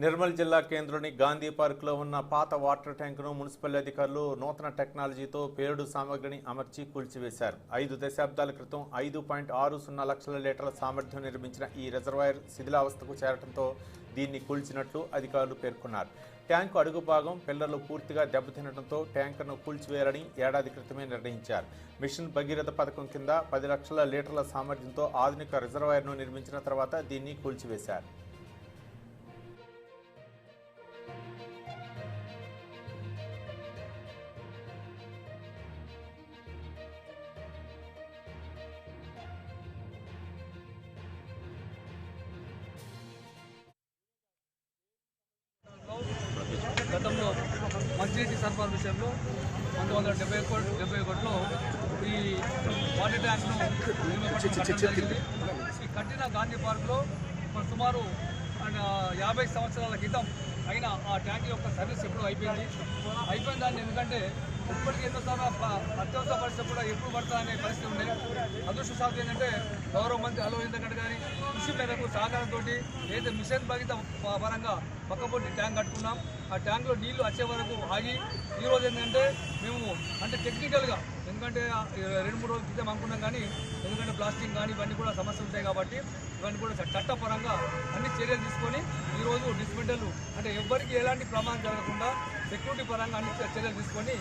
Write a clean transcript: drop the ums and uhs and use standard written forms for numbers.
నిర్మల్ జిల్లా కేంద్రంలోని గాంధీ పార్కులో ఉన్న పాత వాటర్ ట్యాంకును మున్సిపల్ అధికారులు నూతన టెక్నాలజీతో పేలుడు సామగ్రిని అమర్చి కూల్చివేశారు. 5 దశాబ్దాల క్రితం 5.60 లక్షల లీటర్ల సామర్థ్యం నిర్మించిన ఈ రిజర్వాయర్ శిథిలావస్థకు చేరడంతో దీన్ని కూల్చినట్లు అధికారులు పేర్కొన్నారు. ట్యాంకు అడుగు భాగం పిల్లర్లు పూర్తిగా దెబ్బతినడంతో ట్యాంకర్ను కూల్చివేయాలని ఏడాది క్రితమే నిర్ణయించారు. మిషన్ భగీరథ పథకం కింద 10 లక్షల లీటర్ల సామర్థ్యంతో ఆధునిక రిజర్వాయర్ను నిర్మించిన తర్వాత దీన్ని కూల్చివేశారు. గతంలో మంచినీటి సరఫరా విషయంలో 1970 కోట్లో ఈ వాటర్ ట్యాంక్ను ఈ కట్టిన గాంధీ పార్క్లో సుమారు 50 సంవత్సరాల క్రితం అయిన ఆ ట్యాంక్ యొక్క సర్వీస్ ఎప్పుడు అయిపోయిన దాన్ని ఎందుకంటే ఇప్పటికీ ఎన్నోసార్లు అత్యవసర పరిస్థితి కూడా ఎప్పుడు పడతా అనే పరిస్థితి ఉండేది. అదృష్టశాతం ఏంటంటే గౌరవ మంత్రి అల్లు ఇంద్రకరణ్ గారి కృషి మేరకు సహకారంతో ఏదైతే మిషన్ భగీరథ పరంగా పక్కపొట్టి ట్యాంక్ కట్టుకున్నాం. ఆ ట్యాంక్లో నీళ్లు వచ్చే వరకు ఆగి ఈరోజు ఏంటంటే మేము అంటే టెక్నికల్గా ఎందుకంటే 2-3 రోజుల క్రితం అనుకున్నాం, కానీ ఎందుకంటే ప్లాస్టిక్ కానీ ఇవన్నీ కూడా సమస్యలు ఉంటాయి కాబట్టి ఇవన్నీ కూడా చట్టపరంగా అన్ని చర్యలు తీసుకొని ఈరోజు డిస్మెంటల్ అంటే ఎవ్వరికి ఎలాంటి ప్రమాదం జరగకుండా సెక్యూరిటీ పరంగా అన్ని చర్యలు తీసుకొని